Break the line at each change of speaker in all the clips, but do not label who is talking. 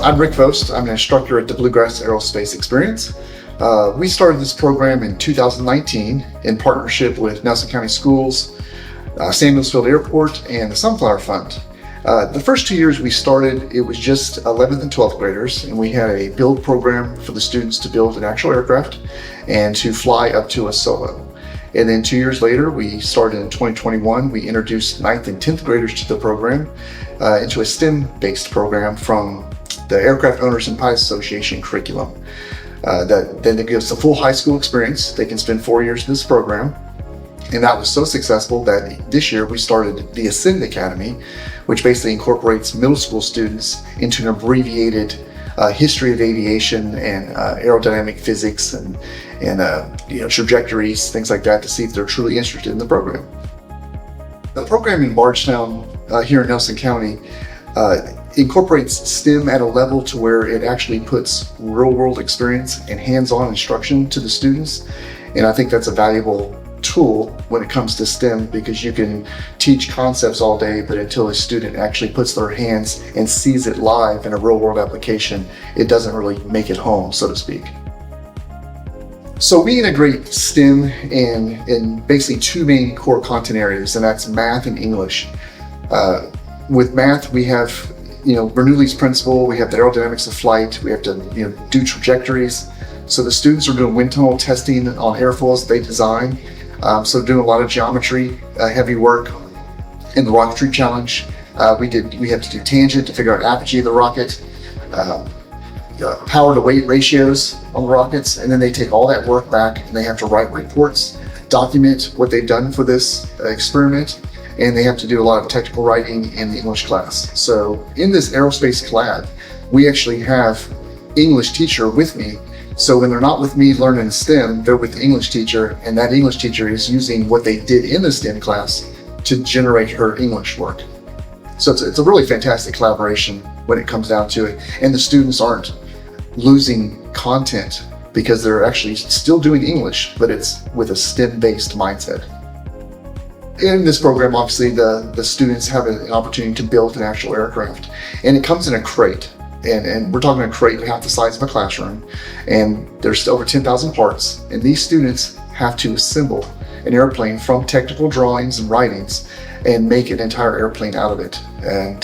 I'm Rick Fost. I'm an instructor at the Bluegrass Aerospace Experience. We started this program in 2019 in partnership with Nelson County Schools, Samuelsville Airport, and the Sunflower Fund. The first 2 years we started, it was just 11th and 12th graders, and we had a build program for the students to build an actual aircraft and to fly up to a solo. And then 2 years later, we started in 2021, we introduced 9th and 10th graders to the program into a STEM-based program from the Aircraft Owners and Pilots Association curriculum. Then it gives a full high school experience. They can spend 4 years in this program. And that was so successful that this year we started the Ascend Academy, which basically incorporates middle school students into an abbreviated history of aviation and aerodynamic physics and trajectories, things like that, to see if they're truly interested in the program. The program in Bardstown here in Nelson County incorporates STEM at a level to where it actually puts real-world experience and hands-on instruction to the students. And I think that's a valuable tool when it comes to STEM, because you can teach concepts all day, but until a student actually puts their hands and sees it live in a real-world application, it doesn't really make it home, so to speak. So we integrate STEM in basically two main core content areas, and that's math and English. With math, we have Bernoulli's principle, we have the aerodynamics of flight, we have to do trajectories. So the students are doing wind tunnel testing on airfoils they design. So doing a lot of geometry, heavy work. In the rocketry challenge, we had to do tangent to figure out apogee of the rocket, power to weight ratios on the rockets, and then they take all that work back and they have to write reports, document what they've done for this experiment, and they have to do a lot of technical writing in the English class. So in this aerospace lab, we actually have English teacher with me. So when they're not with me learning STEM, they're with the English teacher, and that English teacher is using what they did in the STEM class to generate her English work. So it's a really fantastic collaboration when it comes down to it. And the students aren't losing content because they're actually still doing English, but it's with a STEM-based mindset. In this program, obviously, the students have an opportunity to build an actual aircraft, and it comes in a crate. And we're talking a crate half the size of a classroom, and there's over 10,000 parts, and these students have to assemble an airplane from technical drawings and writings and make an entire airplane out of it. And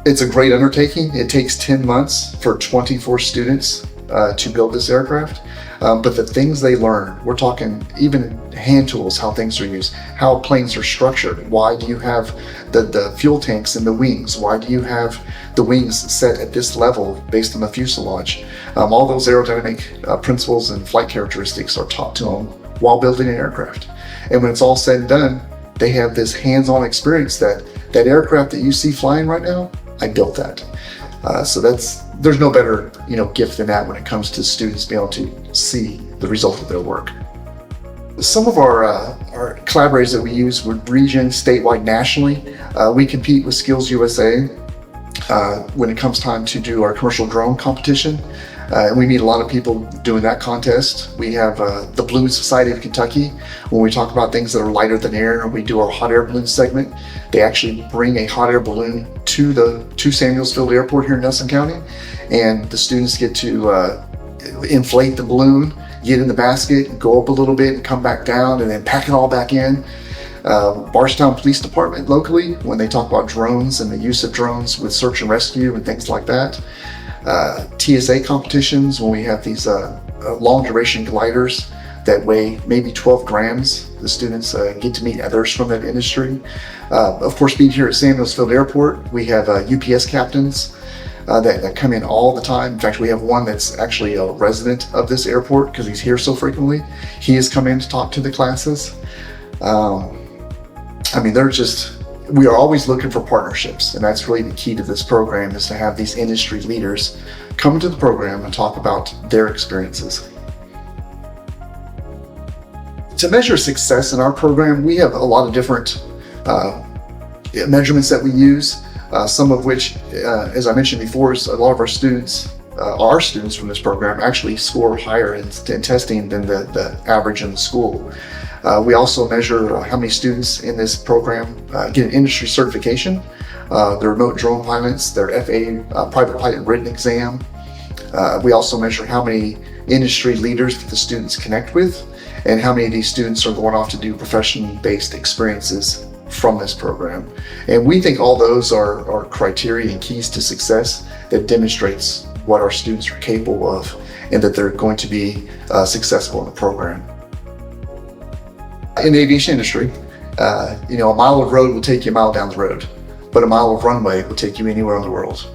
it's a great undertaking. It takes 10 months for 24 students to build this aircraft. But the things they learn, we're talking even hand tools, how things are used, how planes are structured. Why do you have the fuel tanks in the wings? Why do you have the wings set at this level based on the fuselage? All those aerodynamic principles and flight characteristics are taught to them while building an aircraft. And when it's all said and done, they have this hands-on experience that aircraft that you see flying right now, I built that. So there's no better gift than that when it comes to students being able to see the result of their work. Some of our collaborators that we use were region, statewide, nationally. We compete with Skills USA when it comes time to do our commercial drone competition. And we meet a lot of people doing that contest. We have the Balloon Society of Kentucky. When we talk about things that are lighter than air, we do our hot air balloon segment. They actually bring a hot air balloon to Samuelsville Airport here in Nelson County, and the students get to inflate the balloon, get in the basket, go up a little bit and come back down, and then pack it all back in. Bardstown Police Department locally, when they talk about drones and the use of drones with search and rescue and things like that. TSA competitions, when we have these long duration gliders that weigh maybe 12 grams. The students get to meet others from that industry. Of course, being here at Samuelsville Airport, we have UPS captains that come in all the time. In fact, we have one that's actually a resident of this airport because he's here so frequently. He has come in to talk to the classes. We are always looking for partnerships, and that's really the key to this program, is to have these industry leaders come into the program and talk about their experiences. To measure success in our program, we have a lot of different measurements that we use, some of which, as I mentioned before, is a lot of our students from this program actually score higher in testing than the average in the school. We also measure how many students in this program get an industry certification. the remote drone pilots, their FAA private pilot written exam. We also measure how many industry leaders that the students connect with, and how many of these students are going off to do profession-based experiences from this program. And we think all those are criteria and keys to success that demonstrates what our students are capable of, and that they're going to be successful in the program. In the aviation industry, a mile of road will take you a mile down the road, but a mile of runway will take you anywhere in the world.